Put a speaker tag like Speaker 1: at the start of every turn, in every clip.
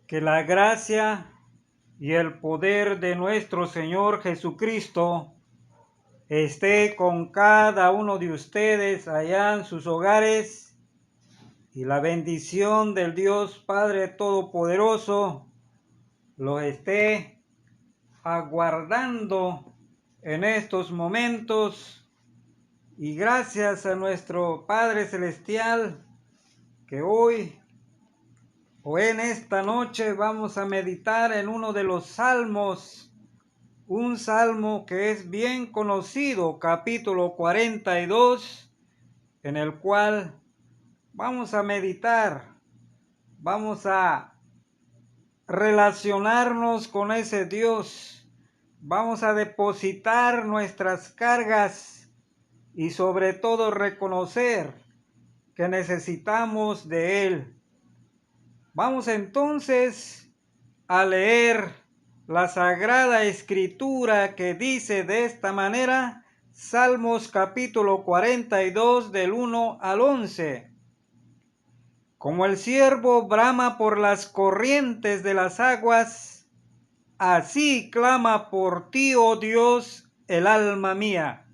Speaker 1: Que la gracia y el poder de nuestro Señor Jesucristo esté con cada uno de ustedes allá en sus hogares, y la bendición del Dios Padre Todopoderoso los esté aguardando en estos momentos. Y gracias a nuestro Padre Celestial que hoy o en esta noche vamos a meditar en uno de los salmos, un salmo que es bien conocido, capítulo 42, en el cual vamos a meditar, vamos a relacionarnos con ese Dios, vamos a depositar nuestras cargas y sobre todo reconocer que necesitamos de Él. Vamos entonces a leer la Sagrada Escritura, que dice de esta manera, Salmos capítulo 42 del 1 al 11. Como el ciervo brama por las corrientes de las aguas, así clama por ti, oh Dios, el alma mía.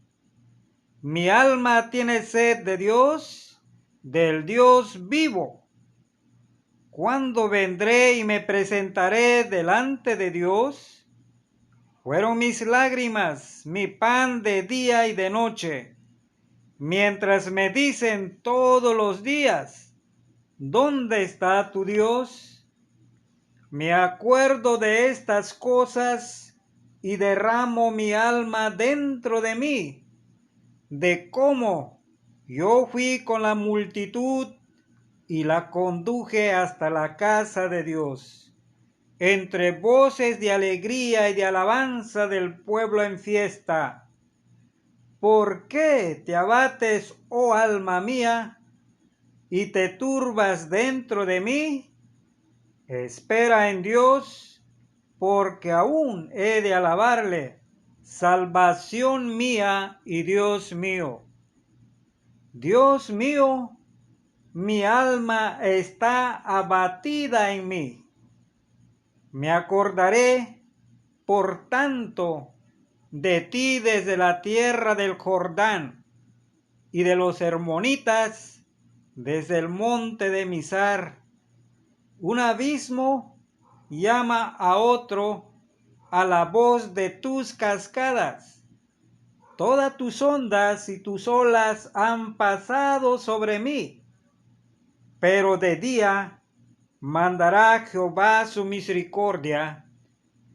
Speaker 1: Mi alma tiene sed de Dios, del Dios vivo. ¿Cuándo vendré y me presentaré delante de Dios? Fueron mis lágrimas, mi pan de día y de noche, mientras me dicen todos los días, ¿dónde está tu Dios? Me acuerdo de estas cosas y derramo mi alma dentro de mí, de cómo yo fui con la multitud y la conduje hasta la casa de Dios, entre voces de alegría y de alabanza del pueblo en fiesta. ¿Por qué te abates, oh alma mía, y te turbas dentro de mí? Espera en Dios, porque aún he de alabarle, salvación mía y Dios mío. Dios mío, mi alma está abatida en mí. Me acordaré, por tanto, de ti desde la tierra del Jordán y de los hermonitas desde el monte de Mizar. Un abismo llama a otro a la voz de tus cascadas. Todas tus ondas y tus olas han pasado sobre mí, pero de día mandará Jehová su misericordia,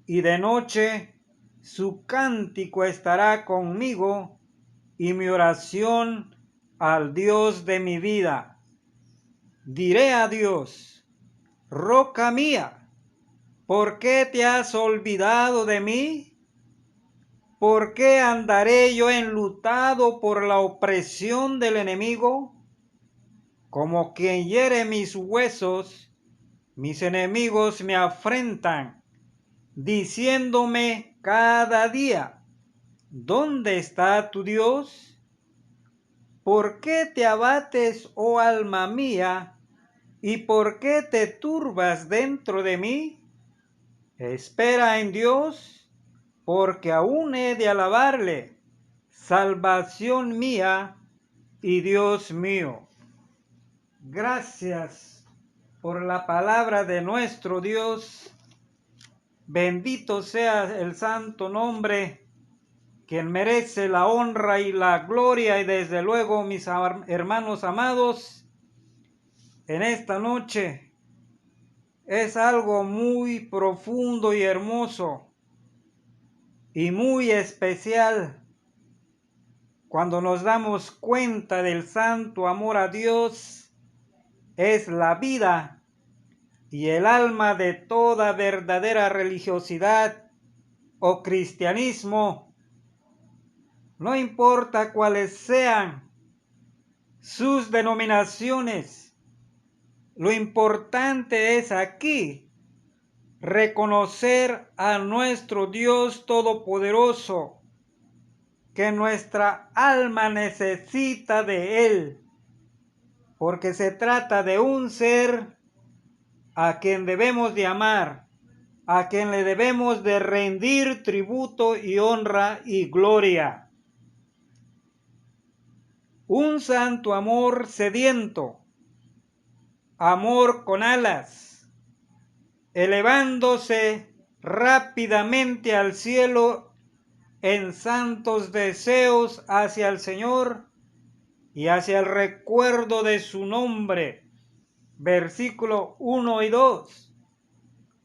Speaker 1: y de noche su cántico estará conmigo, y mi oración al Dios de mi vida. Diré a Dios, roca mía, ¿por qué te has olvidado de mí? ¿Por qué andaré yo enlutado por la opresión del enemigo? Como quien hiere mis huesos, mis enemigos me afrentan, diciéndome cada día, ¿dónde está tu Dios? ¿Por qué te abates, oh alma mía, y por qué te turbas dentro de mí? Espera en Dios, porque aún he de alabarle, salvación mía y Dios mío. Gracias por la palabra de nuestro Dios. Bendito sea el santo nombre, quien merece la honra y la gloria. Y desde luego, mis hermanos amados, en esta noche es algo muy profundo y hermoso y muy especial cuando nos damos cuenta del santo amor a Dios. Es la vida y el alma de toda verdadera religiosidad o cristianismo, no importa cuáles sean sus denominaciones. Lo importante es aquí reconocer a nuestro Dios Todopoderoso, que nuestra alma necesita de Él, porque se trata de un ser a quien debemos de amar, a quien le debemos de rendir tributo y honra y gloria. Un santo amor sediento, amor con alas, elevándose rápidamente al cielo en santos deseos hacia el Señor y hacia el recuerdo de su nombre. Versículo 1 y 2.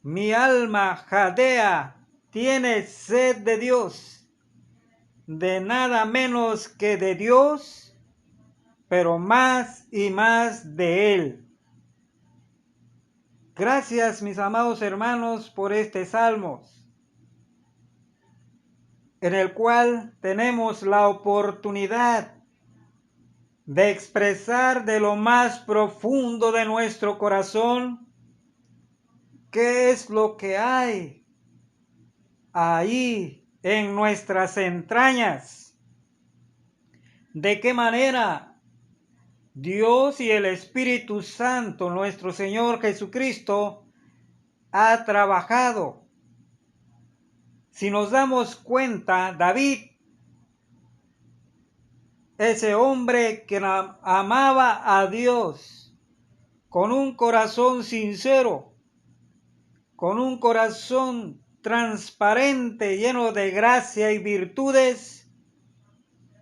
Speaker 1: Mi alma jadea, tiene sed de Dios, de nada menos que de Dios, pero más y más de Él. Gracias, mis amados hermanos, por este salmo, en el cual tenemos la oportunidad de expresar de lo más profundo de nuestro corazón qué es lo que hay ahí en nuestras entrañas, de qué manera Dios y el Espíritu Santo, nuestro Señor Jesucristo, ha trabajado. Si nos damos cuenta, David, ese hombre que amaba a Dios con un corazón sincero, con un corazón transparente, lleno de gracia y virtudes,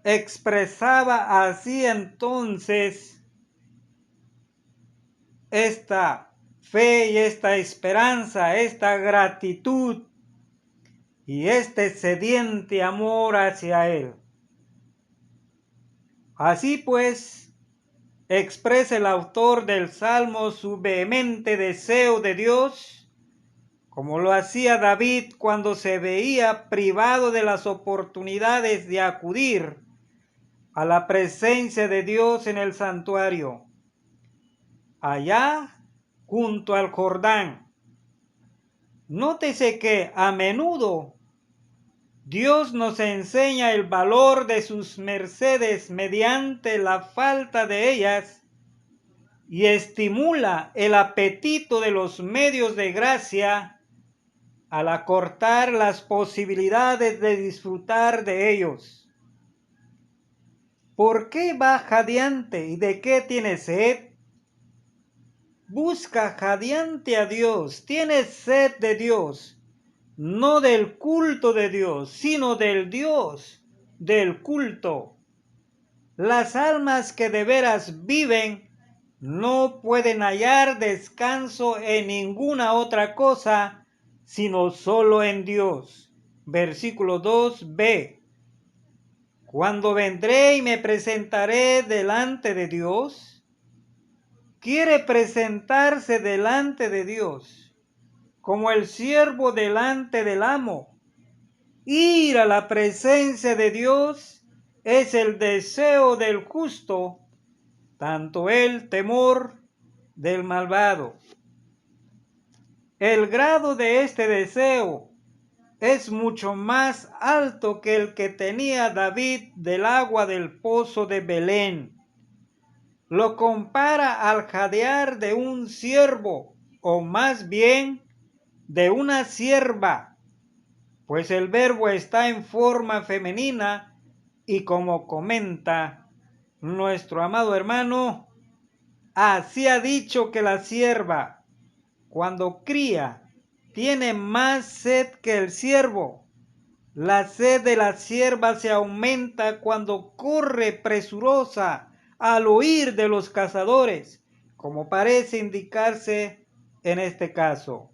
Speaker 1: expresaba así entonces esta fe y esta esperanza, esta gratitud y este sediente amor hacia Él. Así pues, expresa el autor del Salmo su vehemente deseo de Dios, como lo hacía David cuando se veía privado de las oportunidades de acudir a la presencia de Dios en el santuario, allá junto al Jordán. Nótese que a menudo Dios nos enseña el valor de sus mercedes mediante la falta de ellas y estimula el apetito de los medios de gracia al acortar las posibilidades de disfrutar de ellos. ¿Por qué va jadeante y de qué tiene sed? Busca jadeante a Dios, tiene sed de Dios, no del culto de Dios, sino del Dios del culto. Las almas que de veras viven no pueden hallar descanso en ninguna otra cosa, sino solo en Dios. Versículo 2b. Cuando vendré y me presentaré delante de Dios, quiere presentarse delante de Dios, como el siervo delante del amo. Ir a la presencia de Dios es el deseo del justo, tanto el temor del malvado. El grado de este deseo es mucho más alto que el que tenía David del agua del pozo de Belén. Lo compara al jadear de un siervo, o más bien de una sierva, pues el verbo está en forma femenina y como comenta nuestro amado hermano, así ha dicho que la sierva, cuando cría, tiene más sed que el siervo. La sed de la sierva se aumenta cuando corre presurosa al huir de los cazadores, como parece indicarse en este caso.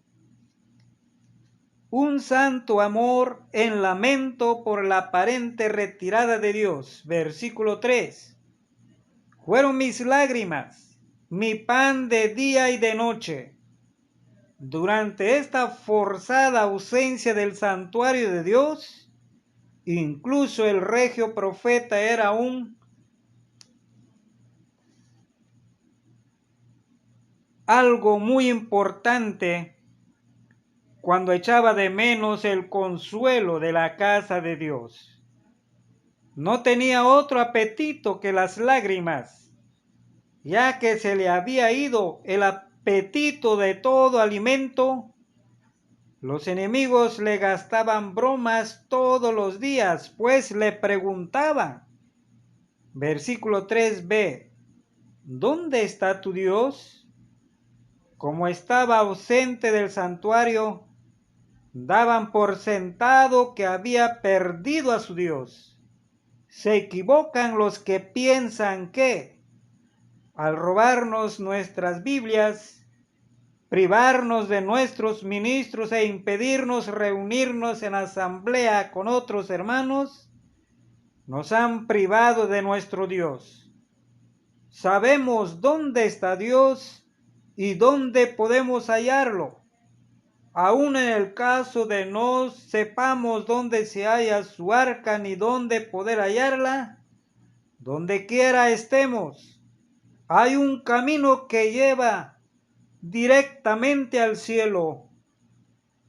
Speaker 1: Un santo amor en lamento por la aparente retirada de Dios. Versículo 3. Fueron mis lágrimas, mi pan de día y de noche. Durante esta forzada ausencia del santuario de Dios, incluso el regio profeta era algo muy importante cuando echaba de menos el consuelo de la casa de Dios. No tenía otro apetito que las lágrimas, ya que se le había ido el apetito de todo alimento, los enemigos le gastaban bromas todos los días, pues le preguntaban, versículo 3b, ¿dónde está tu Dios? Como estaba ausente del santuario, daban por sentado que había perdido a su Dios. Se equivocan los que piensan que, al robarnos nuestras Biblias, privarnos de nuestros ministros e impedirnos reunirnos en asamblea con otros hermanos, nos han privado de nuestro Dios. Sabemos dónde está Dios y dónde podemos hallarlo. Aun en el caso de no sepamos dónde se halla su arca ni dónde poder hallarla, donde quiera estemos, hay un camino que lleva directamente al cielo.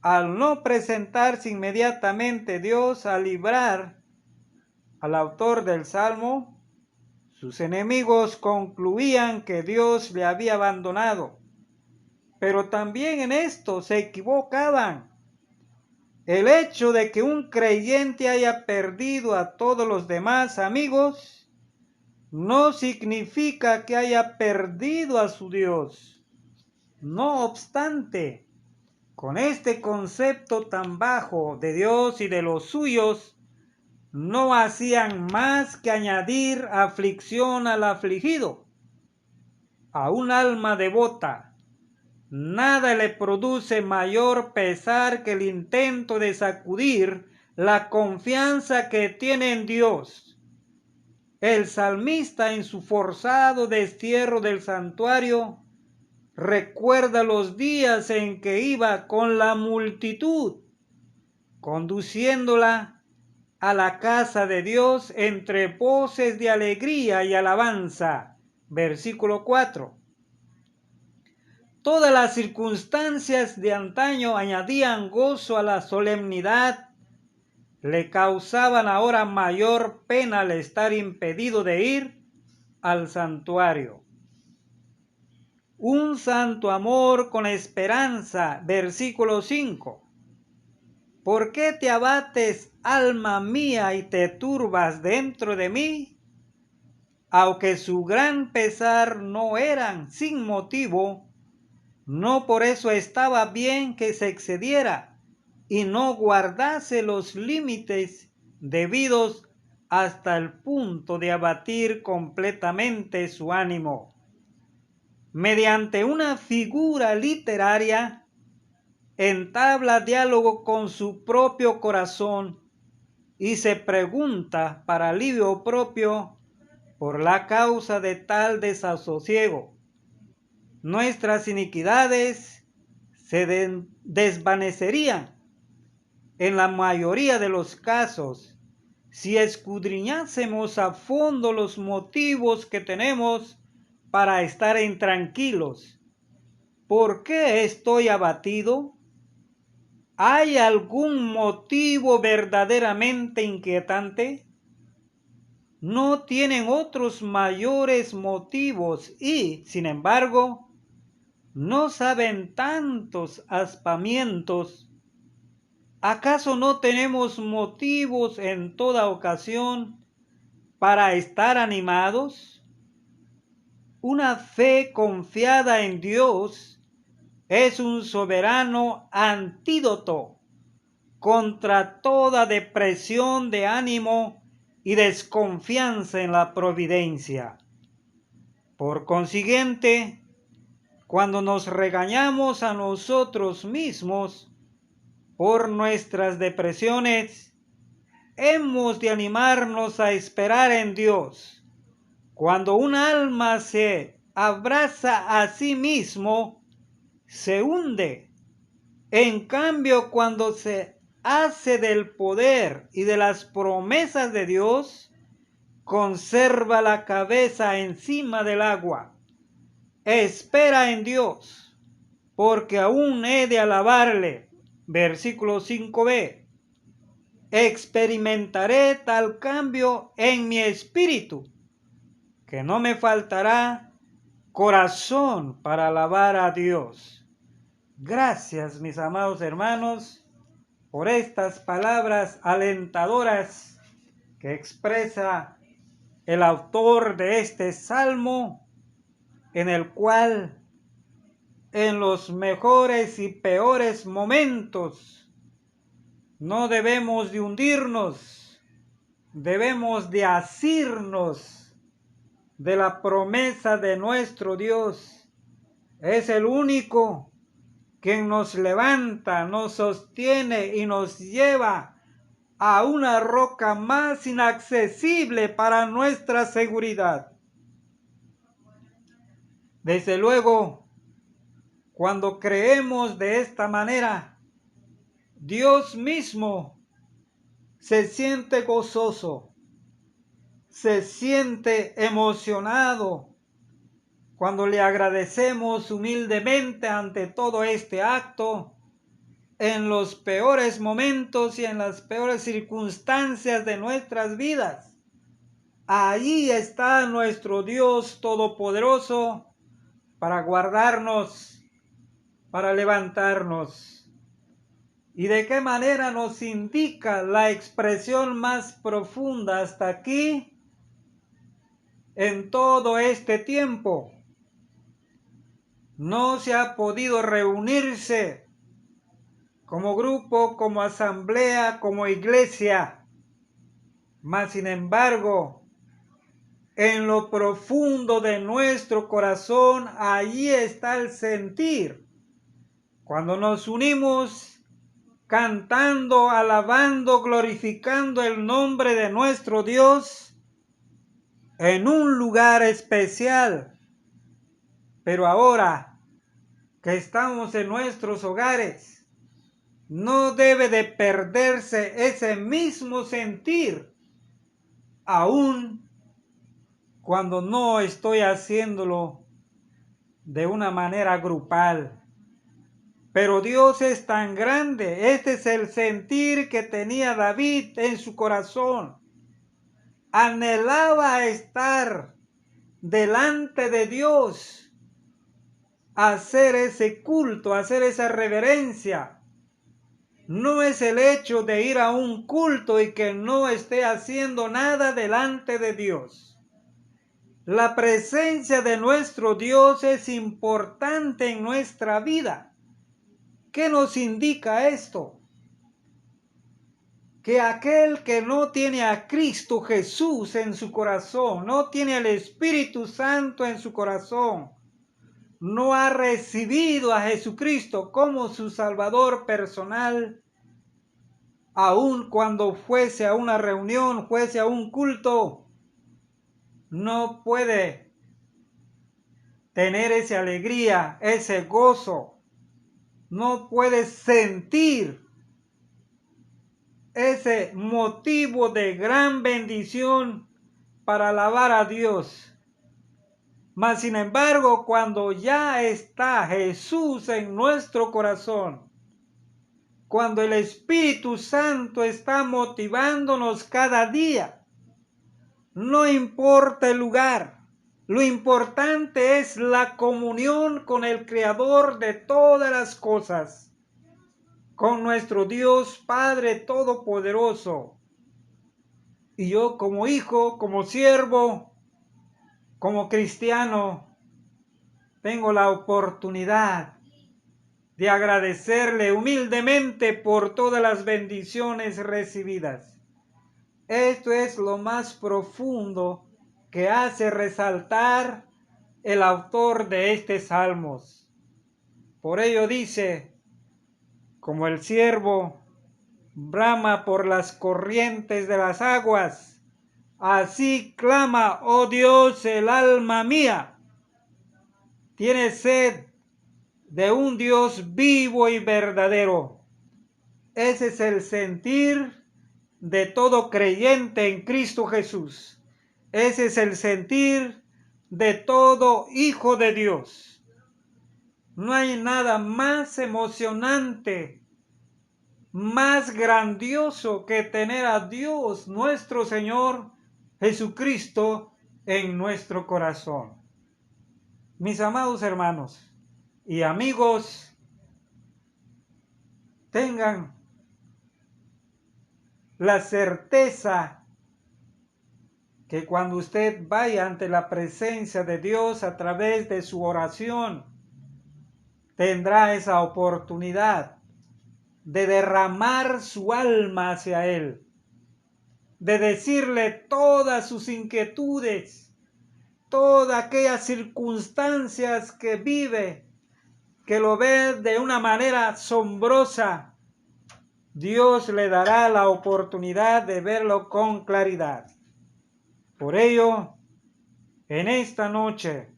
Speaker 1: Al no presentarse inmediatamente Dios a librar al autor del Salmo, sus enemigos concluían que Dios le había abandonado. Pero también en esto se equivocaban. El hecho de que un creyente haya perdido a todos los demás amigos no significa que haya perdido a su Dios. No obstante, con este concepto tan bajo de Dios y de los suyos, no hacían más que añadir aflicción al afligido. A un alma devota, nada le produce mayor pesar que el intento de sacudir la confianza que tiene en Dios. El salmista, en su forzado destierro del santuario, recuerda los días en que iba con la multitud, conduciéndola a la casa de Dios entre voces de alegría y alabanza. Versículo 4. Todas las circunstancias de antaño añadían gozo a la solemnidad, le causaban ahora mayor pena al estar impedido de ir al santuario. Un santo amor con esperanza, versículo 5. ¿Por qué te abates, alma mía, y te turbas dentro de mí? Aunque su gran pesar no eran sin motivo, no por eso estaba bien que se excediera y no guardase los límites debidos hasta el punto de abatir completamente su ánimo. Mediante una figura literaria, entabla diálogo con su propio corazón y se pregunta para alivio propio por la causa de tal desasosiego. Nuestras iniquidades se desvanecerían en la mayoría de los casos si escudriñásemos a fondo los motivos que tenemos para estar intranquilos. ¿Por qué estoy abatido? ¿Hay algún motivo verdaderamente inquietante? ¿No tienen otros mayores motivos y, sin embargo, no saben tantos aspavientos? ¿Acaso no tenemos motivos en toda ocasión para estar animados? Una fe confiada en Dios es un soberano antídoto contra toda depresión de ánimo y desconfianza en la providencia. Por consiguiente, cuando nos regañamos a nosotros mismos por nuestras depresiones, hemos de animarnos a esperar en Dios. Cuando un alma se abraza a sí mismo, se hunde. En cambio, cuando se hace del poder y de las promesas de Dios, conserva la cabeza encima del agua. Espera en Dios, porque aún he de alabarle. Versículo 5b. Experimentaré tal cambio en mi espíritu, que no me faltará corazón para alabar a Dios. Gracias, mis amados hermanos, por estas palabras alentadoras que expresa el autor de este salmo, en el cual en los mejores y peores momentos no debemos de hundirnos, debemos de asirnos de la promesa de nuestro Dios. Es el único quien nos levanta, nos sostiene y nos lleva a una roca más inaccesible para nuestra seguridad. Desde luego, cuando creemos de esta manera, Dios mismo se siente gozoso, se siente emocionado cuando le agradecemos humildemente ante todo este acto, en los peores momentos y en las peores circunstancias de nuestras vidas. Allí está nuestro Dios Todopoderoso para guardarnos, para levantarnos. ¿Y de qué manera nos indica la expresión más profunda hasta aquí? En todo este tiempo no se ha podido reunirse como grupo, como asamblea, como iglesia, mas sin embargo, en lo profundo de nuestro corazón, allí está el sentir. Cuando nos unimos cantando, alabando, glorificando el nombre de nuestro Dios en un lugar especial. Pero ahora que estamos en nuestros hogares, no debe de perderse ese mismo sentir, aún cuando no estoy haciéndolo de una manera grupal. Pero Dios es tan grande. Este es el sentir que tenía David en su corazón. Anhelaba estar delante de Dios, hacer ese culto, hacer esa reverencia. No es el hecho de ir a un culto y que no esté haciendo nada delante de Dios. La presencia de nuestro Dios es importante en nuestra vida. ¿Qué nos indica esto? Que aquel que no tiene a Cristo Jesús en su corazón, no tiene el Espíritu Santo en su corazón, no ha recibido a Jesucristo como su Salvador personal, aun cuando fuese a una reunión, fuese a un culto, no puede tener esa alegría, ese gozo, no puede sentir ese motivo de gran bendición para alabar a Dios. Mas sin embargo, cuando ya está Jesús en nuestro corazón, cuando el Espíritu Santo está motivándonos cada día, no importa el lugar, lo importante es la comunión con el Creador de todas las cosas, con nuestro Dios Padre Todopoderoso. Y yo como hijo, como siervo, como cristiano, tengo la oportunidad de agradecerle humildemente por todas las bendiciones recibidas. Esto es lo más profundo que hace resaltar el autor de este Salmos. Por ello dice, como el siervo brama por las corrientes de las aguas, así clama, oh Dios, el alma mía. Tiene sed de un Dios vivo y verdadero. Ese es el sentir de todo creyente en Cristo Jesús. Ese es el sentir de todo hijo de Dios. No hay nada más emocionante, más grandioso que tener a Dios, nuestro Señor Jesucristo, en nuestro corazón. Mis amados hermanos y amigos, tengan la certeza que cuando usted vaya ante la presencia de Dios a través de su oración, tendrá esa oportunidad de derramar su alma hacia Él, de decirle todas sus inquietudes, todas aquellas circunstancias que vive, que lo ve de una manera asombrosa. Dios le dará la oportunidad de verlo con claridad. Por ello, en esta noche,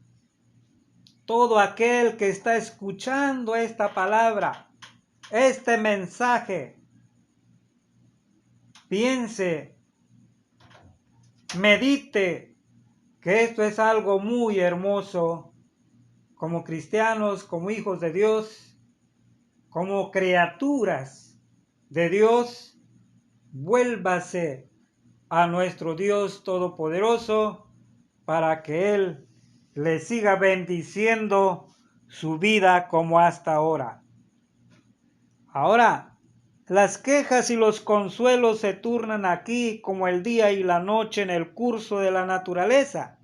Speaker 1: todo aquel que está escuchando esta palabra, este mensaje, piense, medite que esto es algo muy hermoso. Como cristianos, como hijos de Dios, como criaturas de Dios, vuélvase a nuestro Dios Todopoderoso para que Él le siga bendiciendo su vida como hasta ahora. Ahora, las quejas y los consuelos se turnan aquí como el día y la noche en el curso de la naturaleza.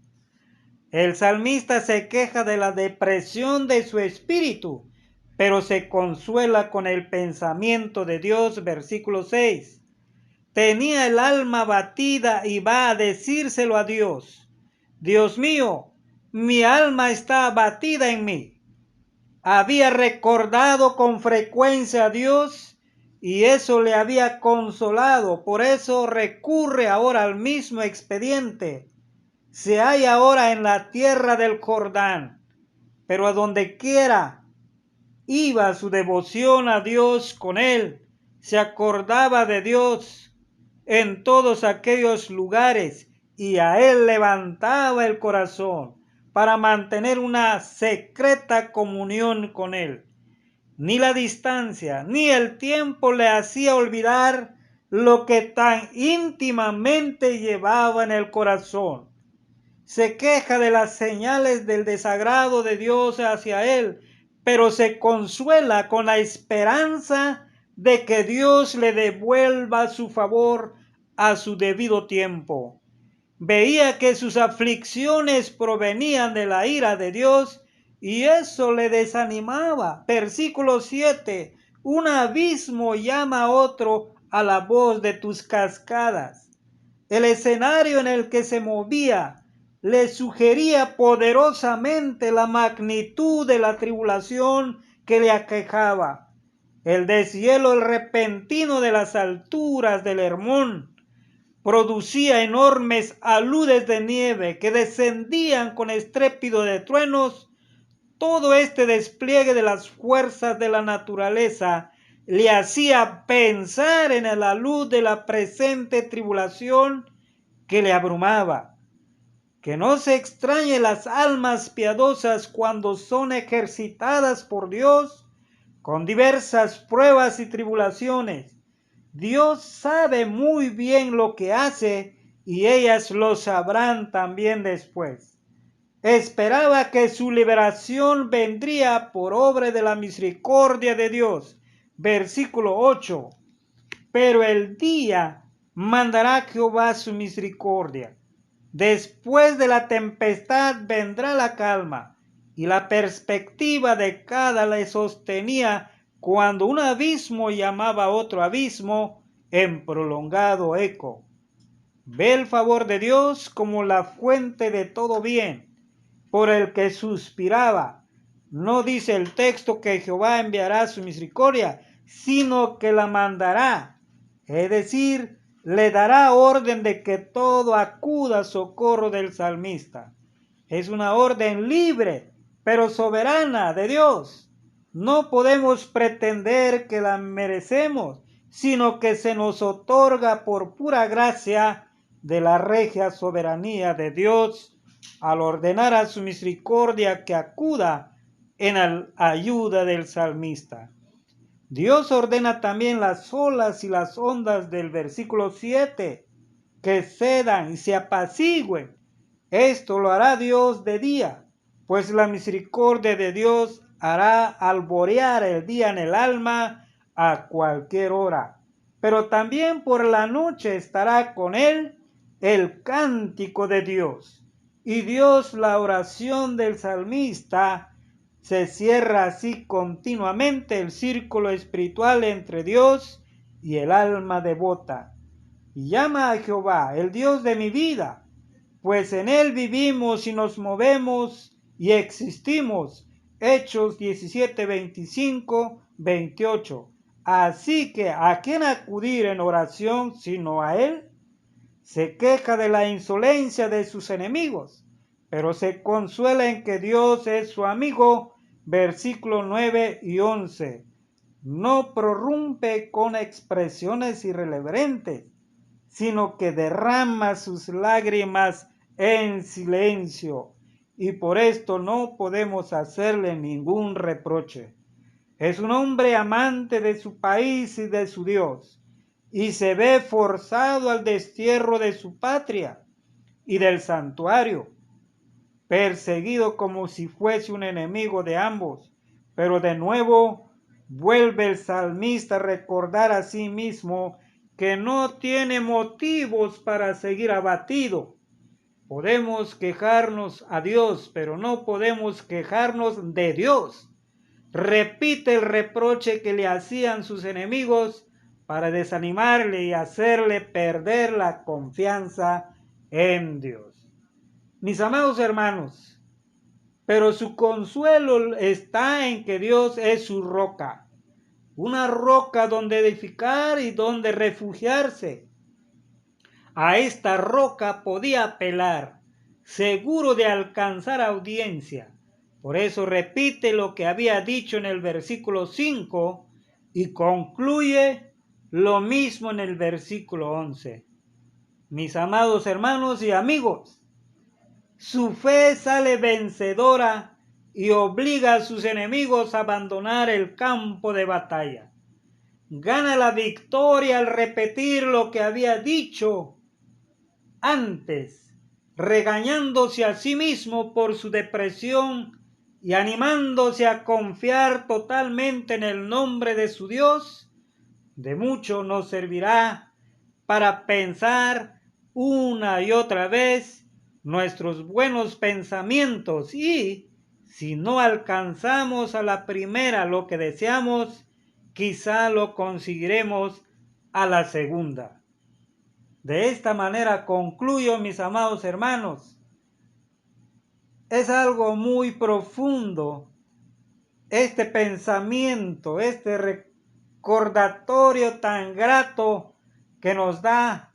Speaker 1: El salmista se queja de la depresión de su espíritu, pero se consuela con el pensamiento de Dios, versículo 6. Tenía el alma abatida y va a decírselo a Dios. Dios mío, mi alma está abatida en mí. Había recordado con frecuencia a Dios y eso le había consolado. Por eso recurre ahora al mismo expediente. Se halla ahora en la tierra del Jordán, pero a donde quiera iba su devoción a Dios con él. Se acordaba de Dios en todos aquellos lugares y a él levantaba el corazón para mantener una secreta comunión con él. Ni la distancia ni el tiempo le hacía olvidar lo que tan íntimamente llevaba en el corazón. Se queja de las señales del desagrado de Dios hacia él, pero se consuela con la esperanza de que Dios le devuelva su favor a su debido tiempo. Veía que sus aflicciones provenían de la ira de Dios y eso le desanimaba. Versículo 7. Un abismo llama a otro a la voz de tus cascadas. El escenario en el que se movía le sugería poderosamente la magnitud de la tribulación que le aquejaba. El deshielo, el repentino de las alturas del Hermón, producía enormes aludes de nieve que descendían con estrépito de truenos. Todo este despliegue de las fuerzas de la naturaleza le hacía pensar en la luz de la presente tribulación que le abrumaba. Que no se extrañe las almas piadosas cuando son ejercitadas por Dios con diversas pruebas y tribulaciones. Dios sabe muy bien lo que hace y ellas lo sabrán también después. Esperaba que su liberación vendría por obra de la misericordia de Dios. Versículo 8. Pero el día mandará Jehová su misericordia. Después de la tempestad vendrá la calma, y la perspectiva de cada le sostenía cuando un abismo llamaba a otro abismo en prolongado eco. Ve el favor de Dios como la fuente de todo bien, por el que suspiraba. No dice el texto que Jehová enviará su misericordia, sino que la mandará, es decir, le dará orden de que todo acuda a socorro del salmista. Es una orden libre, pero soberana de Dios. No podemos pretender que la merecemos, sino que se nos otorga por pura gracia de la regia soberanía de Dios al ordenar a su misericordia que acuda en ayuda del salmista. Dios ordena también las olas y las ondas del versículo 7, que cedan y se apacigüen. Esto lo hará Dios de día. pues la misericordia de Dios hará alborear el día en el alma a cualquier hora. Pero también por la noche estará con él el cántico de Dios. Y Dios, la oración del salmista, se cierra así continuamente el círculo espiritual entre Dios y el alma devota. Y llama a Jehová, el Dios de mi vida, pues en él vivimos y nos movemos y existimos. Hechos 17, 25, 28. Así que, ¿a quién acudir en oración sino a él? Se queja de la insolencia de sus enemigos, pero se consuela en que Dios es su amigo. Versículos 9 y 11. No prorrumpe con expresiones irreverentes, sino que derrama sus lágrimas en silencio, y por esto no podemos hacerle ningún reproche. Es un hombre amante de su país y de su Dios, y se ve forzado al destierro de su patria y del santuario, perseguido como si fuese un enemigo de ambos. Pero de nuevo vuelve el salmista a recordar a sí mismo que no tiene motivos para seguir abatido. Podemos quejarnos a Dios, pero no podemos quejarnos de Dios. Repite el reproche que le hacían sus enemigos para desanimarle y hacerle perder la confianza en Dios. Mis amados hermanos, pero su consuelo está en que Dios es su roca, una roca donde edificar y donde refugiarse. A esta roca podía apelar, seguro de alcanzar audiencia. Por eso repite lo que había dicho en el versículo 5 y concluye lo mismo en el versículo 11. Mis amados hermanos y amigos, su fe sale vencedora y obliga a sus enemigos a abandonar el campo de batalla. Gana la victoria al repetir lo que había dicho antes, regañándose a sí mismo por su depresión y animándose a confiar totalmente en el nombre de su Dios. De mucho nos servirá para pensar una y otra vez nuestros buenos pensamientos, y si no alcanzamos a la primera lo que deseamos, quizá lo conseguiremos a la segunda. De esta manera concluyo, mis amados hermanos. Es algo muy profundo este pensamiento, este recordatorio tan grato que nos da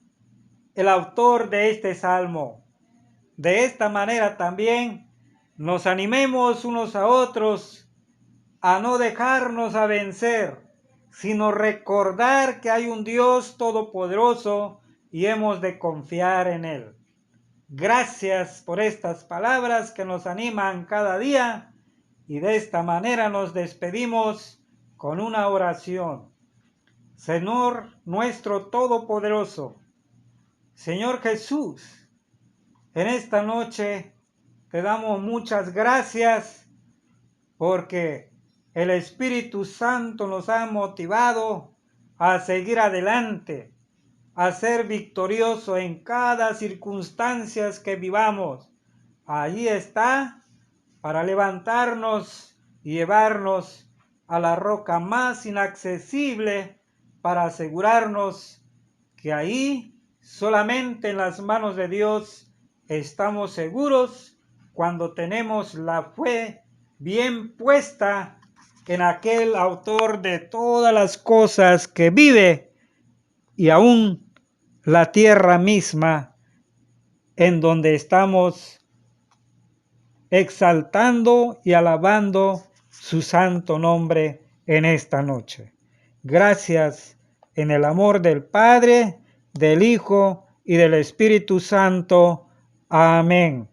Speaker 1: el autor de este salmo. De esta manera también nos animemos unos a otros a no dejarnos a vencer, sino recordar que hay un Dios todopoderoso y hemos de confiar en él. Gracias por estas palabras que nos animan cada día, y de esta manera nos despedimos con una oración. Señor nuestro todopoderoso, Señor Jesús, en esta noche te damos muchas gracias porque el Espíritu Santo nos ha motivado a seguir adelante, a ser victorioso en cada circunstancia que vivamos. Allí está para levantarnos y llevarnos a la roca más inaccesible, para asegurarnos que ahí, solamente en las manos de Dios, estamos seguros cuando tenemos la fe bien puesta en aquel autor de todas las cosas que vive y aún la tierra misma en donde estamos exaltando y alabando su santo nombre en esta noche. Gracias en el amor del Padre, del Hijo y del Espíritu Santo. Amén.